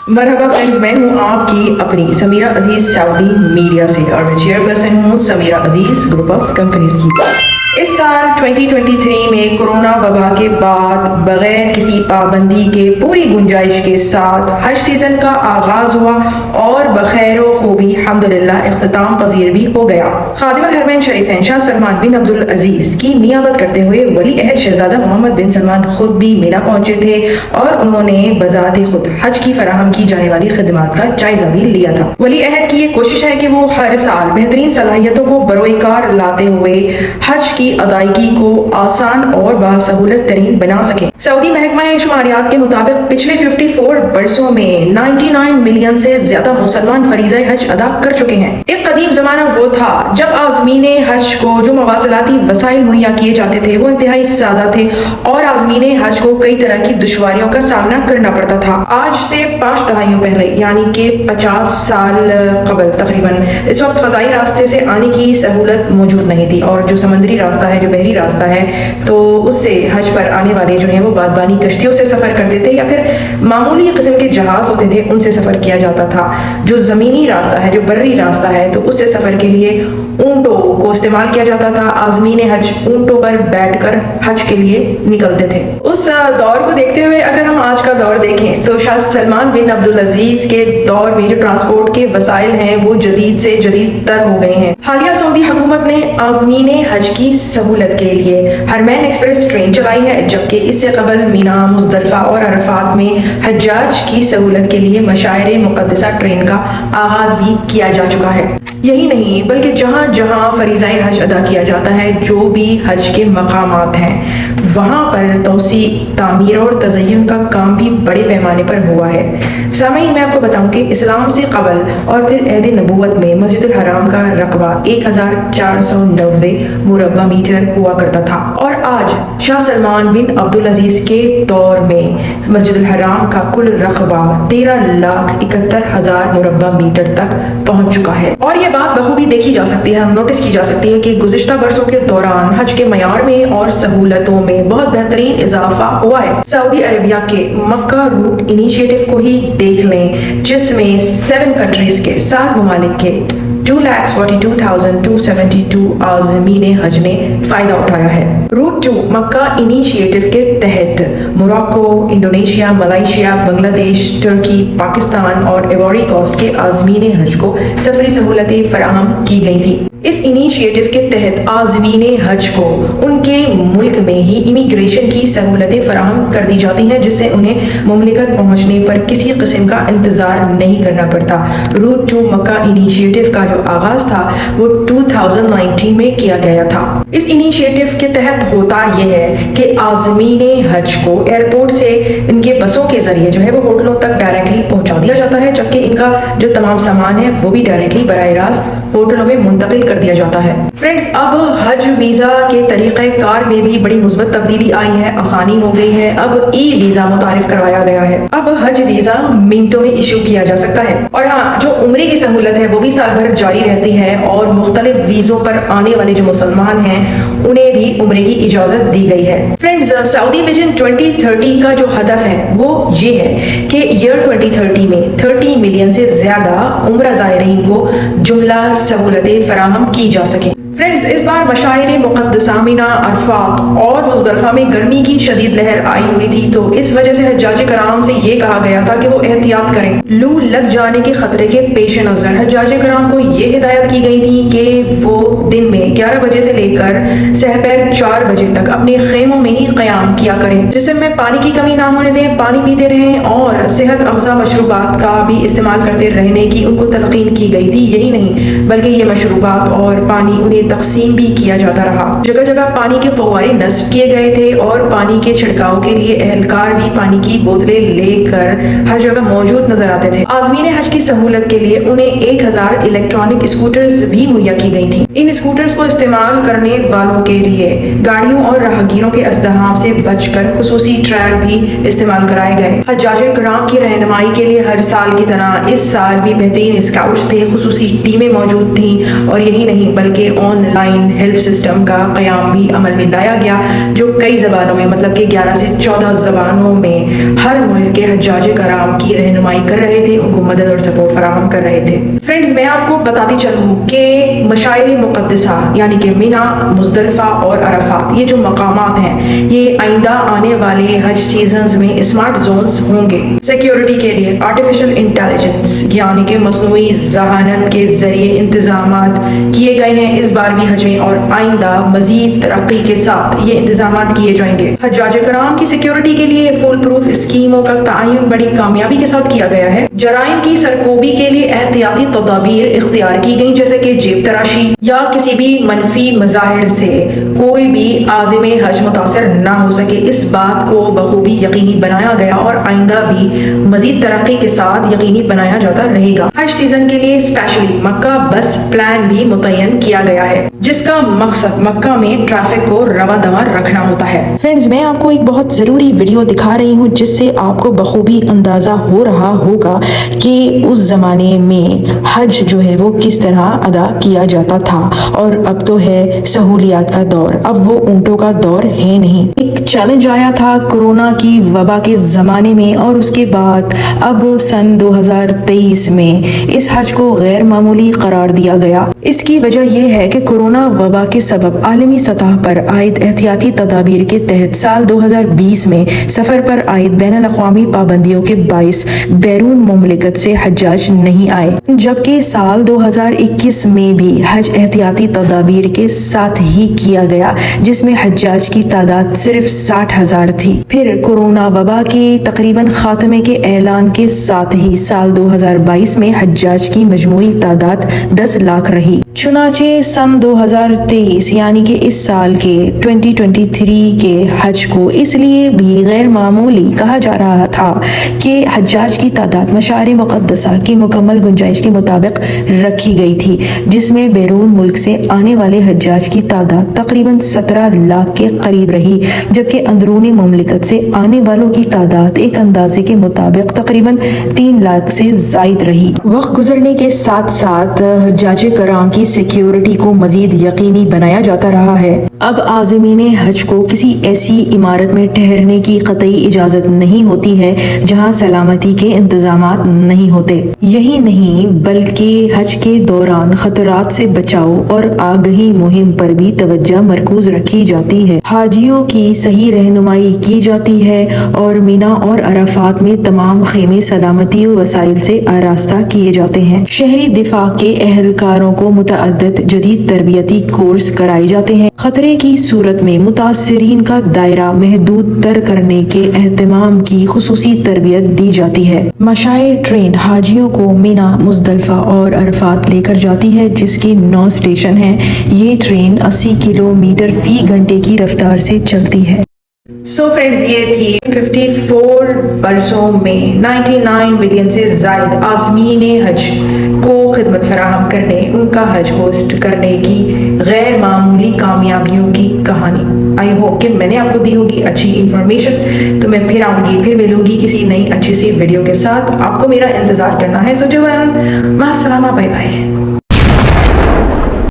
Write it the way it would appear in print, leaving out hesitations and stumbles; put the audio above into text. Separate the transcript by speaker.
Speaker 1: मरहबा friends, मैं हूँ आपकी अपनी समीरा अजीज सऊदी मीडिया से और मैं चेयरपर्सन हूँ समीरा अजीज ग्रुप ऑफ कंपनीज की। इस साल 2023 में कोरोना वबा के बाद बगैर किसी पाबंदी के पूरी गुंजाइश के साथ हज सीजन का आगाज हुआ और बखैर खूबी हम्दुलिल्लाह इख्तिताम पजीर भी हो गया। खादिमुल हरमैन शरीफैन शाह सलमान बिन अब्दुल अजीज की नियाबत करते हुए वली अहद शहजादा मोहम्मद बिन सलमान खुद भी मीना पहुंचे थे और उन्होंने बजाते खुद हज की फराहम की जाने वाली खिदमात का जायजा भी लिया था। वली अहद की ये कोशिश है कि वो हर साल बेहतरीन सलाहियतों को बरोकार लाते हुए हज की अदायगी को आसान और बासहूलत तरीन बना सके। सऊदी महकमा शुमारियात के मुताबिक पिछले 54 बरसों में 99 मिलियन से ज्यादा मुसलमान फरीज़ा हज अदा कर चुके हैं। एक कदीम जमाना वो था जब आज़मीन हज को जो मवासलाती वसाइल मुहैया किए जाते थे वो इंतहाई सादा थे और आज़मीन हज को कई तरह की दुश्वारियों का सामना करना पड़ता था। आज से 5 दहाइयों पहले यानी कि 50 साल कबल तकरीबन इस वक्त फजाई रास्ते से आने की सहूलत मौजूद नहीं थी और जो समंदरी रास्ता है, जो बहरी रास्ता है, तो उससे हज पर आने वाले जो हैं वो बादबानी कश्तियों से सफ़र करते थे या फिर मामूली किस्म के जहाज़ होते थे उनसे सफ़र किया जाता था। जो ज़मीनी रास्ता है, जो बर्री रास्ता है, तो उससे सफ़र के लिए ऊँटों को इस्तेमाल किया जाता था। आज़मीन हज ऊँटों पर बैठकर हज के लिए निकलते थे। उस दौर को देखते हुए अगर हम आज का दौर देखें तो शाह सलमान बिन अब्दुल अजीज के दौर में जो ट्रांसपोर्ट के वसाइल हैं वो जदीद से जदीद तर हो गए हैं। हालिया सऊदी हुकूमत ने आज़मीन हज की सहूलत के लिए हरमैन एक्सप्रेस ट्रेन चलाई है, जबकि इससे कबल मीना, मुज़दलिफ़ा और अरफात में हज्जाज की सहूलत के लिए मशाइर मुक़द्दसा ट्रेन का आगाज भी किया जा चुका है। यही नहीं बल्कि जहाँ जहाँ फरीज़ाए हज अदा किया जाता है, जो भी हज के मकामात हैं वहाँ पर तोसी, तामीर और तज़य्युन का काम भी बड़े पैमाने पर हुआ है। सामईन, मैं आपको बताऊं कि इस्लाम से कबल और फिर अहद नबूवत में मस्जिदुल हराम का रकबा 1490 मुरब्बा मीटर हुआ करता था और आज शाह सलमान बिन अब्दुल अजीज के दौर में मस्जिदुल हराम का कुल रकबा 13,71,000 मुरब्बा मीटर तक पहुंच चुका है। और ये बात बखूबी देखी जा सकती है, नोटिस की जा सकती है कि गुज़िश्ता बरसों के दौरान हज के मयार में और सहूलतों में बहुत बेहतरीन इजाफा हुआ है। सऊदी अरेबिया के मक्का रूट इनिशिएटिव को ही देख लें, जिसमें 7 कंट्रीज के 7 ममालिक के 2,42,272 आज़मीन हज ने फायदा उठाया है। रूट 2 मक्का इनिशिएटिव के तहत मोरक्को, इंडोनेशिया, मलेशिया, बांग्लादेश, तुर्की, पाकिस्तान और इवोरी कोस्ट के आज़मीन हज को सफरी सहूलतें फराहम की गई थी। इस इनिशिएटिव के तहत आज़मीन हज को उनके मुल्क में ही इमिग्रेशन की सहूलतें फराहम कर दी जाती हैं, जिससे उन्हें मुमलिकत पहुंचने पर किसी किस्म का इंतजार नहीं करना पड़ता। रूट 2 मक्का इनिशिएटिव का जो आगाज था वो 2019 में किया गया था। इस इनिशिएटिव के तहत होता यह है कि आज़मीन हज को एयरपोर्ट से इनके बसों के जरिए जो है वो होटलों तक डायरेक्टली पहुंचा दिया जाता है, जबकि इनका जो तमाम सामान है वो भी डायरेक्टली बराह रास्त होटलों में मुंतकिल कर दिया जाता है। फ्रेंड्स, अब हज वीजा के तरीक़े कार में भी बड़ी मुस्बत तब्दीली आई है, आसानी हो गई है। अब ई वीजा मुतारिफ करवाया गया है। अब हज वीजा मिनटों में इशू किया जा सकता है। और हाँ, जो उम्रे की सहूलत है वो भी साल भर जारी रहती है और मुख्तलिफ वीजों पर आने वाले जो मुसलमान हैं उन्हें भी उम्रे की इजाजत दी गई है। फ्रेंड्स, सऊदी विजन 2030 का जो हदफ है वो ये है कि ईयर 2030 में 30 मिलियन से ज्यादा उम्रा ज़ायरीन को जुमला सहूलतें फराहम की जा सके। फ्रेंड्स, इस बार मशाइर मुक़द्दसा मीना, अरफात और मुज़दलिफ़ा में गर्मी की शदीद लहर आई हुई थी, तो इस वजह से हज्जाज कराम से ये कहा गया था कि वो एहतियात करें। लू लग जाने के खतरे के पेश नज़र हज्जाज कराम को ये हिदायत की गई थी कि वो दिन में 11 बजे से लेकर सहपहर 4 बजे तक अपने खेमों में ही क़याम किया करें, जिसमें में पानी की कमी ना होने दें, पानी पीते रहें और सेहत अफ़ज़ा मशरूबात का भी इस्तेमाल करते रहने की उनको तलक़ीन की गई थी। यही नहीं बल्कि ये मशरूबात और पानी उन्हें तकसीम भी किया जाता रहा। जगह जगह पानी के फव्वारे नस्ब किए गए थे और पानी के छिड़काव के लिए एहलकार भी पानी की बोतलें लेकर हर जगह मौजूद नजर आते थे। आज़मीन हज की सहूलत के लिए उन्हें 1000 इलेक्ट्रॉनिक स्कूटर्स भी मुहैया की गई थी। इन स्कूटर्स को इस्तेमाल करने वालों के लिए गाड़ियों और राहगीरों के अज़दहाम से बचकर खुसूसी ट्रैक भी इस्तेमाल कराए गए। हज्जाज कराम की रहनुमाई के लिए हर साल की तरह इस साल भी बेहतरीन स्काउट्स थे, खुसूसी टीमें मौजूद थी और यही नहीं बल्कि ऑन लाइन हेल्प सिस्टम का क़याम भी अमल में लाया गया, जो कई ज़बानों में मतलब कि 11 से 14 ज़बानों में हर मुल्क के हज्जाज कराम की रहनुमाई कर रहे थे, उनको मदद और सपोर्ट फराहम कर रहे थे। फ्रेंड्स, मैं आपको बताती चलूँ कि मशाइर मुक़द्दसा यानी कि मिना, मुज़दलिफ़ा और अरफात, ये जो मकामात हैं, ये आइंदा आने वाले हज सीजन्स में स्मार्ट जोन्स होंगे। सिक्योरिटी के लिए आर्टिफिशियल इंटेलिजेंस यानी कि मसनूई ज़हानत के जरिए इंतजामात किए गए हैं इस बार भी हज में, और आइंदा मजीद तरक्की के साथ ये इंतजामात किए जाएंगे। हज्जाज कराम की सिक्योरिटी के लिए फुल प्रूफ स्कीमों का तआयुन बड़ी कामयाबी के साथ किया गया है। जराइम की सरकोबी के लिए एहतियाती तदाबीर इख्तियार की गई, जैसे कि जेब तराशी या किसी भी मनफी मज़ाहिर से कोई भी आज़िम हज मुतासर ना हो सके, इस बात को बखूबी यकीनी बनाया गया और आइंदा भी मजीद तरक्की के साथ यकीनी बनाया जाता रहेगा। हज सीजन के लिए स्पेशली मक्का बस प्लान भी मुतय्यन किया गया है, जिसका मकसद मक्का में ट्रैफिक को रवा दवा रखना होता है। फ्रेंड्स, मैं आपको एक बहुत जरूरी वीडियो दिखा रही हूँ, जिससे आपको बखूबी अंदाजा हो रहा होगा कि उस जमाने में हज जो है वो किस तरह अदा किया जाता था, और अब तो है सहूलियात का दौर, अब वो ऊंटों का दौर है नहीं। एक चैलेंज आया था कोरोना की वबा के ज़माने में, और उसके बाद अब सन 2023 में इस हज को गैर मामूली करार दिया गया। इसकी वजह यह है कि कोरोना वबा के सबब आलमी सतह पर आयद एहतियाती तदाबीर के तहत साल 2020 में सफ़र पर आयद बैनुल अक़वामी पाबंदियों के बाइस बैरून मुमलिकत से हज्जाज नहीं आए, जबकि साल 2021 में भी हज एहतियाती तदाबीर के साथ ही किया गया, जिसमें हज्जाज की तादाद सिर्फ 60,000 थी। फिर कोरोना वबा के तकरीबन खात्मे के ऐलान के साथ ही साल 2022 में हज्जाज की मजमूई तादाद 10 लाख रही। चुनाचे सन 2023 यानी कि इस साल के 2023 के हज को इसलिए भी गैर मामूली कहा जा रहा था कि हज्जाज की तादाद मशाइर मुक़द्दसा की मुकम्मल गुंजाइश के मुताबिक रखी गई थी, जिसमें बैरून मुल्क से आने वाले हज्जाज की तादाद तकरीबन 17 लाख के करीब रही, जबकि अंदरूनी मुमलिकत से आने वालों की तादाद एक अंदाजे के मुताबिक तकरीबन 3 लाख से जायद रही। वक्त गुजरने के साथ साथ हज्जाज कराम की सिक्योरिटी को मजीद यकीनी बनाया जाता रहा है। अब आज़मीन हज को किसी ऐसी इमारत में ठहरने की कतई इजाज़त नहीं होती है जहां सलामती के इंतजामात नहीं होते। यही नहीं बल्कि हज के दौरान खतरात से बचाव और आगही मुहिम पर भी तवज्जो मरकूज रखी जाती है। हाजियों की सही रहनुमाई की जाती है और मीना और अराफात में तमाम खेमे सलामती वसाइल से आरास्ता किए जाते हैं। शहरी दिफा के अहलकारों को मुतअद्दिद जदीद तरबियती कोर्स कराए जाते हैं। खतरे की सूरत में मुतासिरीन का दायरा महदूद तर करने के एहतमाम की खुसूसी तरबियत दी जाती है। मशाइर ट्रेन हाजियों को मीना, मुज़दलिफ़ा और अरफात लेकर जाती है, जिसकी 9 स्टेशन हैं। ये ट्रेन 80 किलोमीटर फी घंटे की रफ्तार से चलती है। सो फ्रेंड्स, ये थी 54 बरसों में 99 मिलियन से जायद आज़मीन हज को खिदमत फराहम करने, उनका हज होस्ट करने की गैर मामूली कामयाबियों की कहानी। आई होप कि मैंने आपको दी होगी अच्छी इन्फॉर्मेशन। तो मैं फिर आऊँगी, फिर मिलूंगी किसी नई अच्छी सी वीडियो के साथ। आपको मेरा इंतज़ार करना है। सो जो है, मास्सलामा, बाय बाय।